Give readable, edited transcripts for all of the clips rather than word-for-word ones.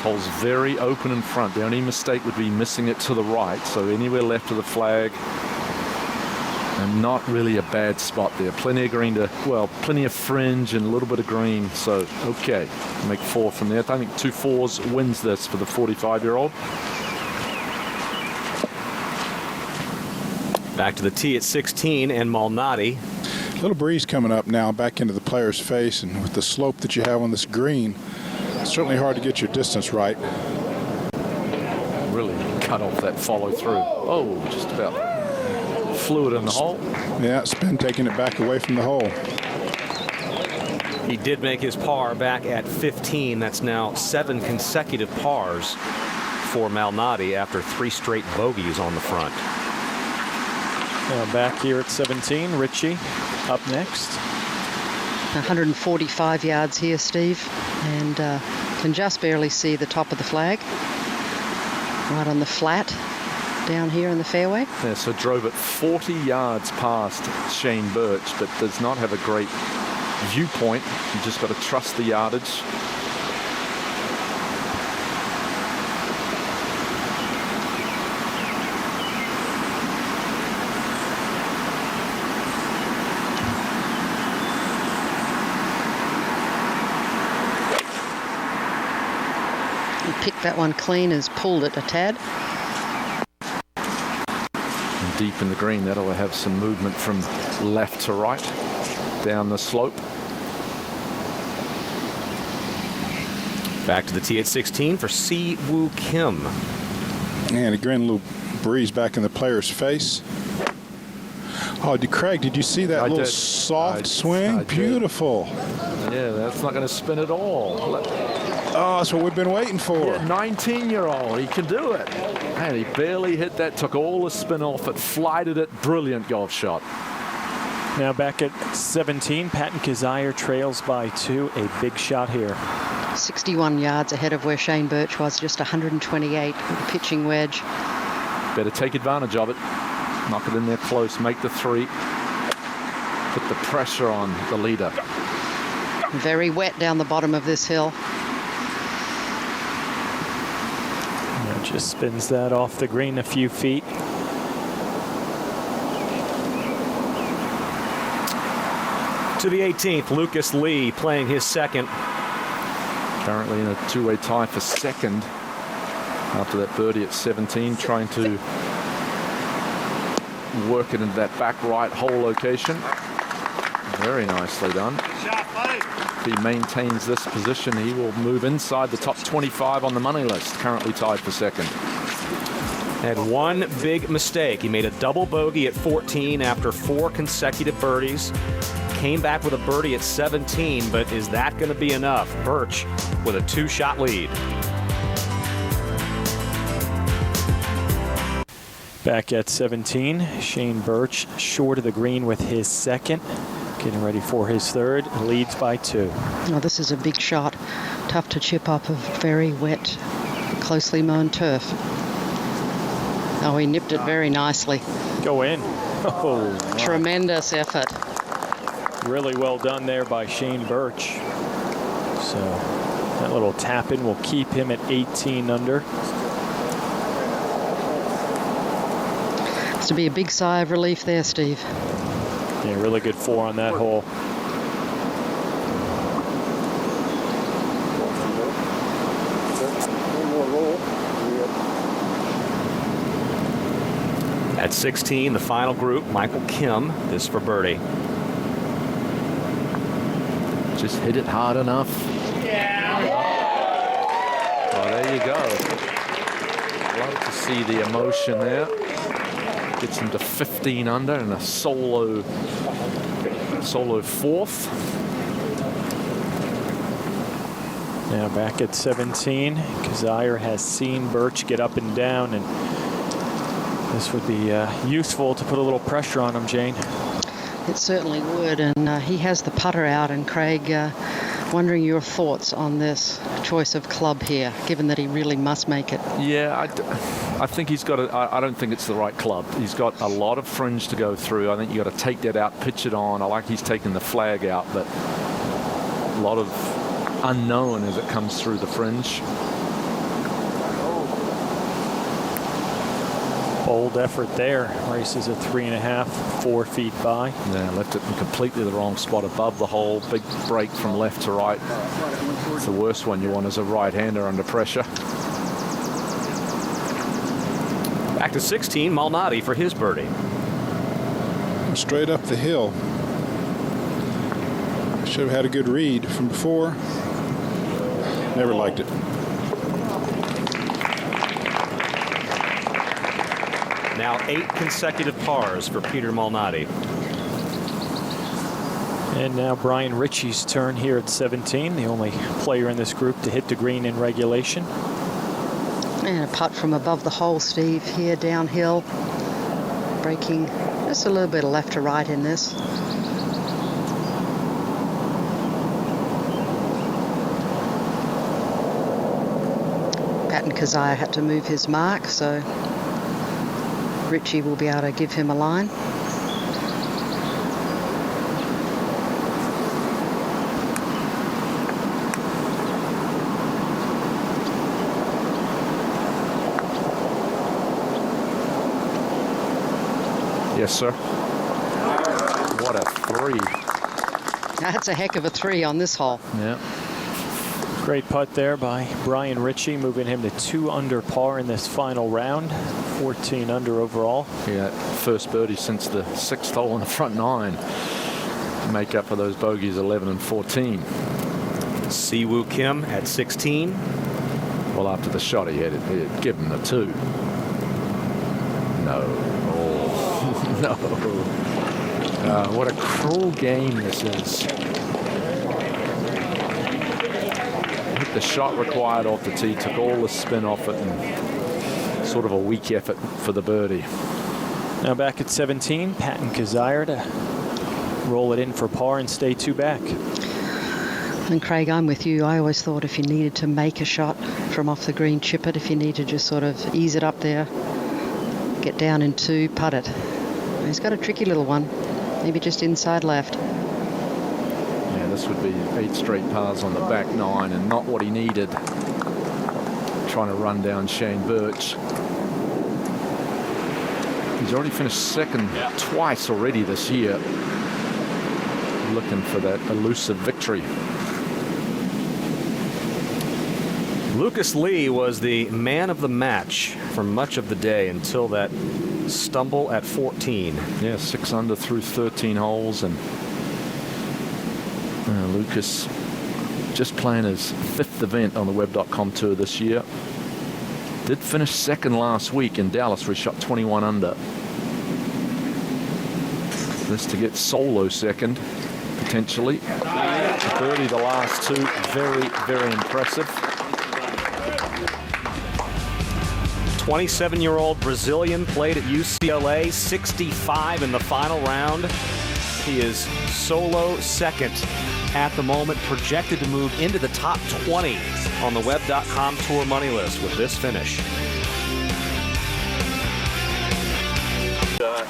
hole's very open in front. The only mistake would be missing it to the right. So anywhere left of the flag. And not really a bad spot there. Plenty of green to, well, plenty of fringe and a little bit of green. So, okay, make 4 from there. I think 2 4s wins this for the 45-year-old. Back to the tee at 16 and Malnati. Little breeze coming up now back into the player's face, and with the slope that you have on this green, it's certainly hard to get your distance right. Really cut off that follow through. Oh, just about flew it in the hole. Yeah, spin taking it back away from the hole. He did make his par back at 15. That's now 7 consecutive pars for Malnati after 3 straight bogeys on the front. Now back here at 17, Richie up next. 145 yards here, Steve, and can just barely see the top of the flag. Right on the flat down here in the fairway. Yeah, so drove it 40 yards past Shane Birch, but does not have a great viewpoint. You just got to trust the yardage. He picked that one clean, has pulled it a tad. Deep in the green, that'll have some movement from left to right down the slope. Back to the tee at 16 for Si Woo Kim. And again, a little breeze back in the player's face. Oh, Craig, did you see that little soft swing? Beautiful. Yeah, that's not going to spin at all. Oh, that's what we've been waiting for. Yeah, 19-year-old, he can do it. And he barely hit that, took all the spin off it, flighted it. Brilliant golf shot. Now back at 17, Patton Kizzire trails by 2. A big shot here. 61 yards ahead of where Shane Birch was, just 128 with a pitching wedge. Better take advantage of it. Knock it in there close, make the 3. Put the pressure on the leader. Very wet down the bottom of this hill. Just spins that off the green a few feet. To the 18th, Lucas Lee playing his second. Currently in a 2-way tie for second after that birdie at 17, trying to work it into that back right hole location. Very nicely done. If he maintains this position, he will move inside the top 25 on the money list, currently tied for second. Had one big mistake. He made a double bogey at 14 after 4 consecutive birdies. Came back with a birdie at 17, but is that going to be enough? Birch with a 2-shot lead. Back at 17, Shane Birch short of the green with his second. Getting ready for his third, leads by 2. Oh, this is a big shot. Tough to chip up of very wet, closely mown turf. Oh, he nipped it very nicely. Go in. Oh, wow. Tremendous effort. Really well done there by Shane Birch. So that little tap in will keep him at 18 under. Has to be a big sigh of relief there, Steve. Yeah, really good 4 on that hole. At 16, the final group, Michael Kim, this for birdie. Just hit it hard enough. Yeah. Oh, there you go. Love to see the emotion there. Gets him to 15 under and a solo 4th. Now back at 17, Kizzire has seen Birch get up and down, and this would be useful to put a little pressure on him, Jane. It certainly would, and he has the putter out. And Craig, wondering your thoughts on this choice of club here, given that he really must make it. Yeah, I think he's got I don't think it's the right club. He's got a lot of fringe to go through. I think you got to take that out, pitch it on. I like he's taking the flag out, but a lot of unknown as it comes through the fringe. Bold effort there. Races a 3.5, 4 feet by. Yeah, left it in completely the wrong spot above the hole. Big break from left to right. It's the worst one you want as a right-hander under pressure. Back to 16, Malnati for his birdie. Straight up the hill. Should have had a good read from before. Never liked it. Now 8 consecutive pars for Peter Malnati. And now Brian Ritchie's turn here at 17, the only player in this group to hit the green in regulation. And a putt from above the hole, Steve, here downhill. Breaking just a little bit of left to right in this. Patton Kizzire had to move his mark, so Ritchie will be able to give him a line. Yes, sir. What a 3. That's a heck of a 3 on this hole. Yeah. Great putt there by Brian Ritchie, moving him to 2 under par in this final round. 14 under overall. Yeah, first birdie since the 6th hole in the front 9. Make up for those bogeys 11 and 14. Siwoo Kim at 16. Well, after the shot he had given the 2. No. Oh, no. What a cruel game this is. Hit the shot required off the tee, took all the spin off it, and sort of a weak effort for the birdie. Now back at 17, Patton Kizzire to roll it in for par and stay 2 back. And Craig, I'm with you. I always thought if you needed to make a shot from off the green, chip it. If you need to just sort of ease it up there, get down in 2, putt it. He's got a tricky little one. Maybe just inside left. Yeah, this would be 8 straight pars on the back 9 and not what he needed. Trying to run down Shane Birch. He's already finished second twice already this year. Looking for that elusive victory. Lucas Lee was the man of the match for much of the day until that stumble at 14. Yeah, 6 under through 13 holes, and Lucas just playing his 5th event on the Web.com Tour this year. Did finish second last week in Dallas where he shot 21 under. This to get solo second, potentially. Birdie the last 2, very, very impressive. 27-year-old Brazilian played at UCLA, 65 in the final round. He is solo second at the moment, projected to move into the top 20 on the Web.com Tour money list with this finish. Let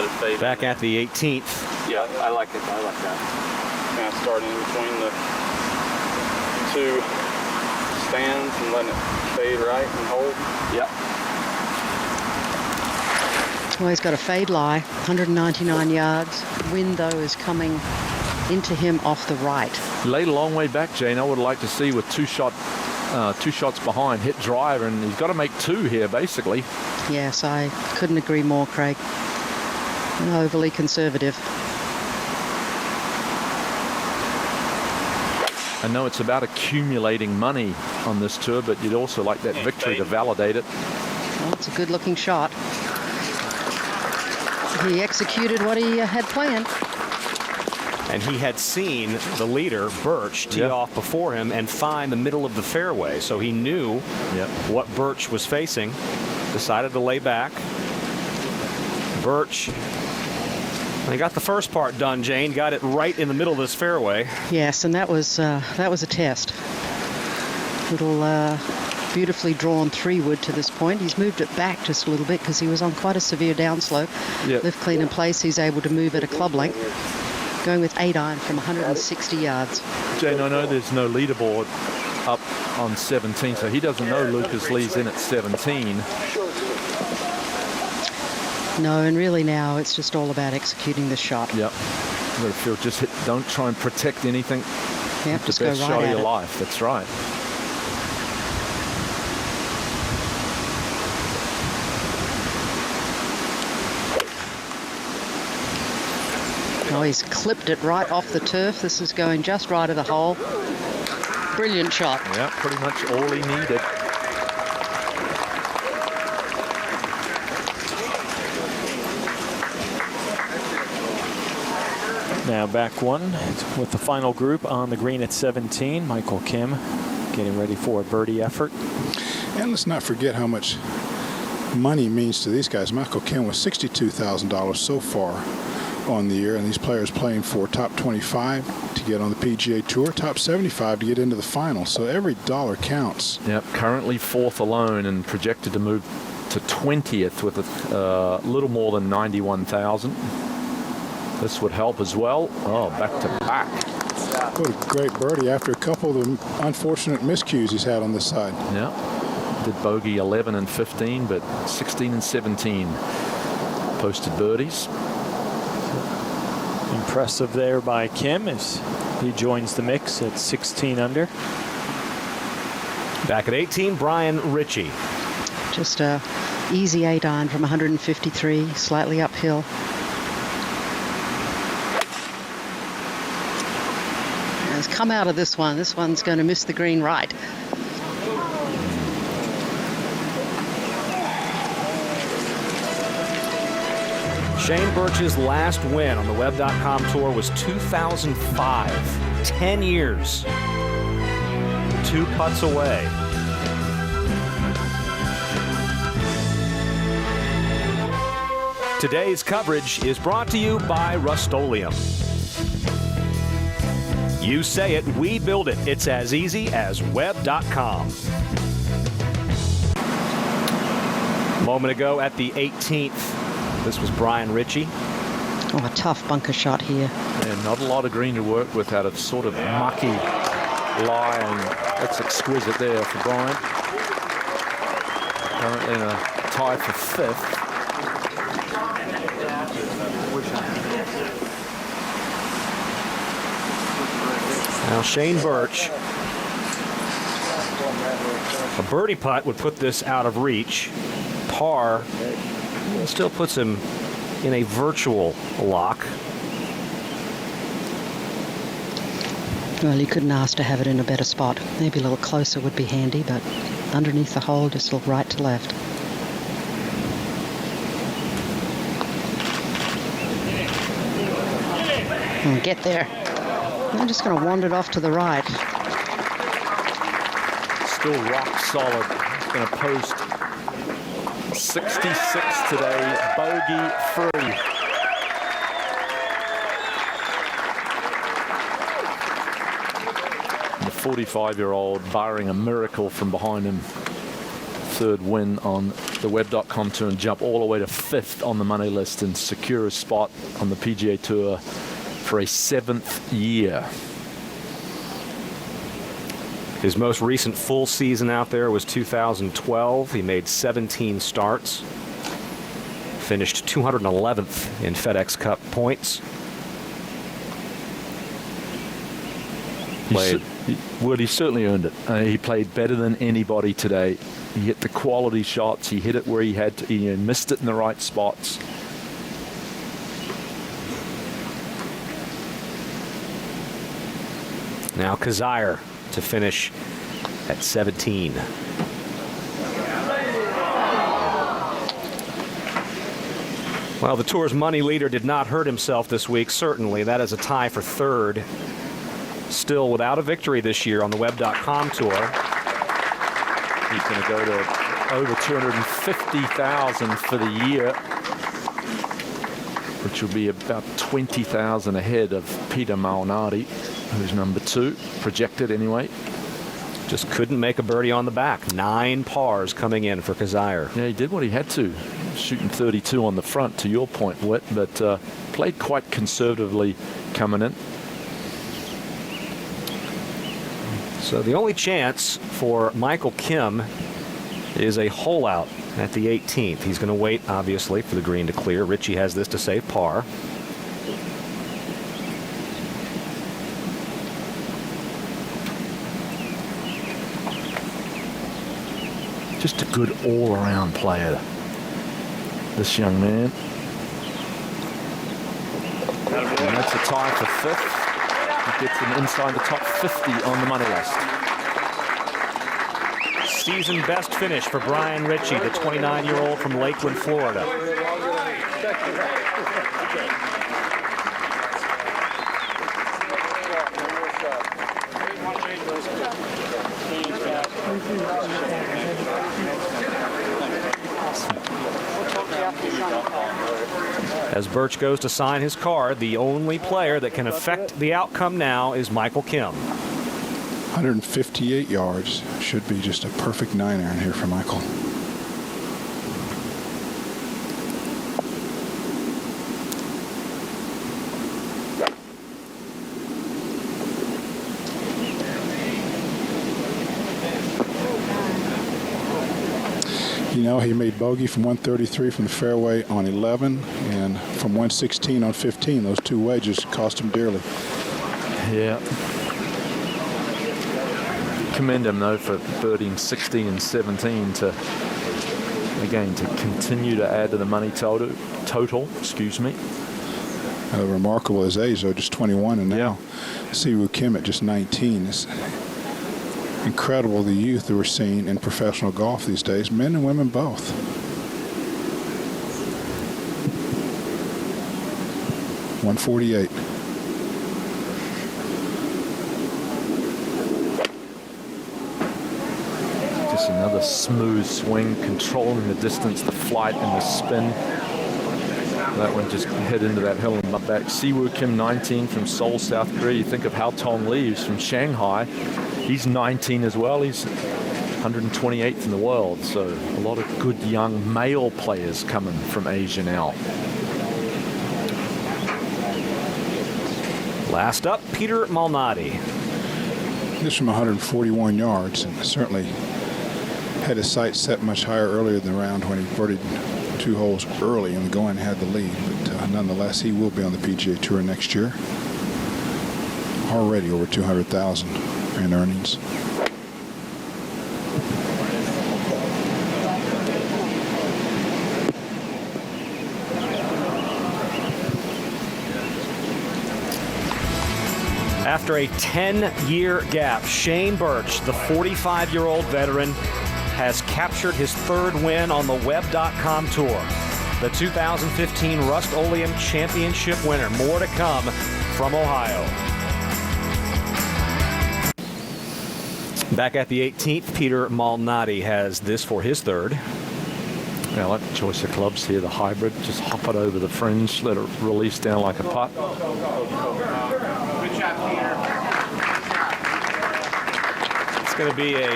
it fade. Back at the 18th. Yeah, I like it. I like that. Kind of starting in between the 2 stands and letting it fade right and hold. Yep. Well, he's got a fade lie, 199 yards. Wind, though, is coming into him off the right. Laid a long way back, Jane. I would like to see with 2 shots behind, hit driver, and he's got to make 2 here, basically. Yes, I couldn't agree more, Craig. Overly conservative. I know it's about accumulating money on this tour, but you'd also like that victory to validate it. Well, it's a good-looking shot. He executed what he had planned. And he had seen the leader, Birch, tee off before him and find the middle of the fairway. So he knew what Birch was facing, decided to lay back. Birch, he got the first part done, Jane, got it right in the middle of this fairway. Yes, and that was a test. Little beautifully drawn 3-wood to this point. He's moved it back just a little bit because he was on quite a severe downslope. Lift clean in place, he's able to move at a club length. Going with 8-iron from 160 yards. Jane, I know there's no leaderboard up on 17, so he doesn't know Lucas Lee's in at 17. No, and really now it's just all about executing the shot. Yep. But if you'll just hit, don't try and protect anything. Yep, The just go best right shot of at your it. life. That's right. Oh, he's clipped it right off the turf. This is going just right of the hole. Brilliant shot. Yeah, pretty much all he needed. Now back one with the final group on the green at 17. Michael Kim getting ready for a birdie effort. And let's not forget how much money means to these guys. Michael Kim was $62,000 so far on the year, and these players playing for top 25 to get on the PGA Tour, top 75 to get into the final. So every dollar counts. Yep, currently fourth alone and projected to move to 20th with a little more than 91,000. This would help as well. Oh, back to back. What a great birdie after a couple of the unfortunate miscues he's had on this side. Yeah, did bogey 11 and 15, but 16 and 17 posted birdies. Impressive there by Kim as he joins the mix at 16 under. Back at 18, Brian Ritchie. Just a easy 8-iron from 153, slightly uphill. Has come out of this one. This one's going to miss the green right. Shane Birch's last win on the Web.com Tour was 2005. 10 years. 2 putts away. Today's coverage is brought to you by Rust-Oleum. You say it, we build it. It's as easy as Web.com. A moment ago at the 18th, this was Brian Ritchie. Oh, a tough bunker shot here. And not a lot of green to work with out of sort of mucky lying. That's exquisite there for Brian. Currently in a tie for 5th. Now Shane Birch. A birdie putt would put this out of reach. Par still puts him in a virtual lock. Well, you couldn't ask to have it in a better spot. Maybe a little closer would be handy, but underneath the hole, just look right to left. And get there. I'm just going to wander it off to the right. Still rock solid. He's going to post 66 today, bogey free. The 45-year-old, barring a miracle from behind him, third win on the Web.com Tour and jump all the way to 5th on the money list and secure a spot on the PGA Tour for a 7th year. His most recent full season out there was 2012. He made 17 starts. Finished 211th in FedEx Cup points. He certainly earned it. He played better than anybody today. He hit the quality shots. He hit it where he had to. He missed it in the right spots. Now Kazire to finish at 17. Well, the Tour's money leader did not hurt himself this week, certainly. That is a tie for 3rd. Still without a victory this year on the Web.com Tour. He's going to go to over 250,000 for the year, which will be about 20,000 ahead of Peter Malnati, who's number 2, projected anyway. Just couldn't make a birdie on the back. 9 pars coming in for Kazire. Yeah, he did what he had to. Shooting 32 on the front, to your point, Whit, but played quite conservatively coming in. So the only chance for Michael Kim is a hole out at the 18th. He's going to wait, obviously, for the green to clear. Richie has this to save par. Just a good all-around player, this young man. And that's a tie for 5th. He gets him inside the top 50 on the money list. Season best finish for Brian Ritchie, the 29-year-old from Lakeland, Florida. As Birch goes to sign his card, the only player that can affect the outcome now is Michael Kim. 158 yards. Should be just a perfect 9-iron here for Michael. You know, he made bogey from 133 from the fairway on 11 and from 116 on 15. Those 2 wedges cost him dearly. Yeah. Commend him, though, for birding 16 and 17 to, again, to continue to add to the money total. Excuse me. Remarkable his age, though, just 21, and now Siwoo Kim at just 19. It's incredible the youth that we're seeing in professional golf these days, men and women both. .148. Just another smooth swing, controlling the distance, the flight, and the spin. That one just hit into that hill and back. Siwoo Kim, 19, from Seoul, South Korea. You think of Hao Tong Lee, who's from Shanghai. He's 19 as well. He's 128th in the world. So a lot of good young male players coming from Asia now. Last up, Peter Malnati. This from 141 yards, and certainly had his sights set much higher earlier in the round when he birdied 2 holes early and going had the lead. But nonetheless, he will be on the PGA Tour next year. Already over 200,000 in earnings. After a 10-year gap, Shane Birch, the 45-year-old veteran, has captured his 3rd win on the Web.com Tour. The 2015 Rust-Oleum Championship winner. More to come from Ohio. Back at the 18th, Peter Malnati has this for his 3rd. Yeah, I like the choice of clubs here, the hybrid. Just hop it over the fringe, let it release down like a putt. It's going to be a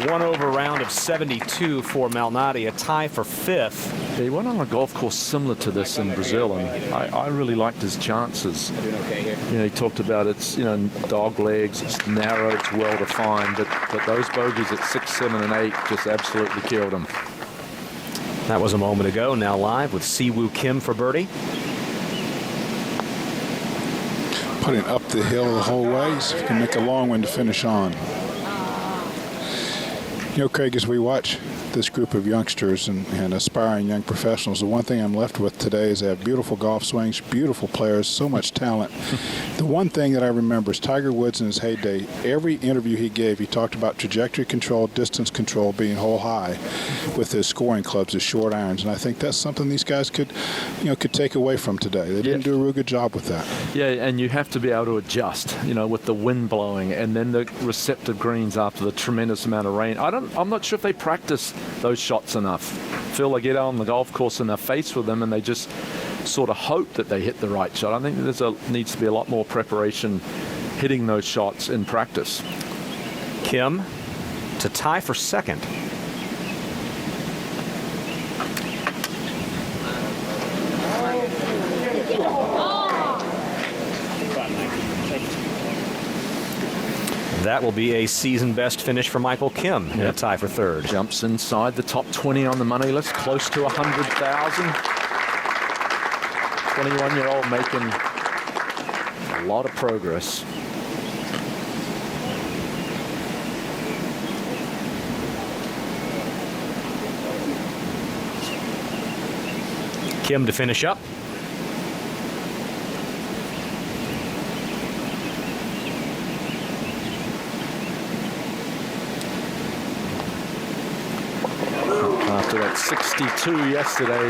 1-over round of 72 for Malnati, a tie for 5th. Yeah, he went on a golf course similar to this in Brazil, and I really liked his chances. You know, he talked about it's, you know, dog legs, it's narrow, it's well defined, but those bogeys at 6, 7, and 8 just absolutely killed him. That was a moment ago. Now live with Siwoo Kim for birdie. Putting up the hill the whole way, so he can make a long one to finish on. You know, Craig, as we watch this group of youngsters and aspiring young professionals, the one thing I'm left with today is they have beautiful golf swings, beautiful players, so much talent. The one thing that I remember is Tiger Woods in his heyday. Every interview he gave, he talked about trajectory control, distance control, being hole high with his scoring clubs, his short irons, and I think that's something these guys could take away from today. They didn't do a real good job with that. Yeah, and you have to be able to adjust, you know, with the wind blowing and then the receptive greens after the tremendous amount of rain. I'm not sure if they practice those shots enough. Feel they get out on the golf course and they're faced with them and they just sort of hope that they hit the right shot. I think needs to be a lot more preparation hitting those shots in practice. Kim to tie for 2nd. That will be a season best finish for Michael Kim in a tie for third. Jumps inside the top 20 on the money list, close to 100,000. 21-year-old making a lot of progress. Kim to finish up. After that 62 yesterday,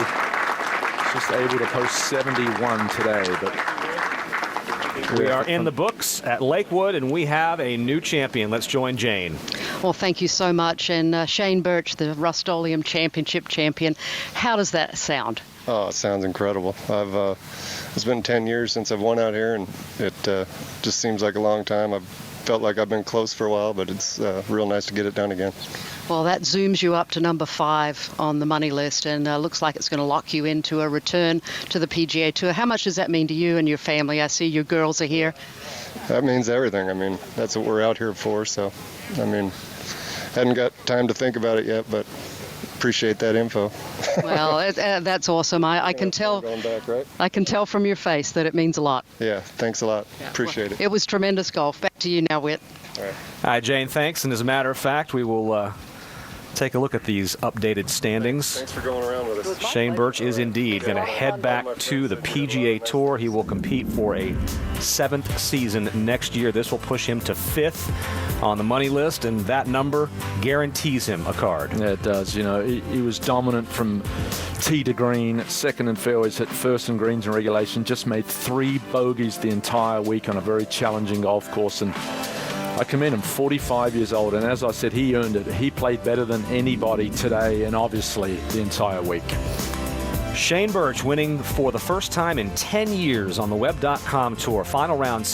just able to post 71 today. But we are in the books at Lakewood, and we have a new champion. Let's join Jane. Well, thank you so much. And Shane Birch, the Rust-Oleum Championship champion. How does that sound? Oh, it sounds incredible. It's been 10 years since I've won out here, and it just seems like a long time. I've felt like I've been close for a while, but it's real nice to get it done again. Well, that zooms you up to number 5 on the money list, and looks like it's going to lock you into a return to the PGA Tour. How much does that mean to you and your family? I see your girls are here. That means everything. I mean, that's what we're out here for. So, I mean, hadn't got time to think about it yet, but appreciate that info. Well, that's awesome. I can tell. Going back, right? I can tell from your face that it means a lot. Yeah, thanks a lot. Appreciate it. It was tremendous golf. Back to you now, Whit. All right. All right, Jane, thanks. And as a matter of fact, we will take a look at these updated standings. Thanks for going around with us. Shane Birch is indeed going to head back to the PGA Tour. He will compete for a 7th season next year. This will push him to 5th on the money list, and that number guarantees him a card. Yeah, it does. You know, he was dominant from tee to green, second in fairways, hit first in greens in regulation, just made 3 bogeys the entire week on a very challenging golf course. And I commend him, 45 years old, and as I said, he earned it. He played better than anybody today, and obviously the entire week. Shane Birch winning for the first time in 10 years on the Web.com Tour. Final round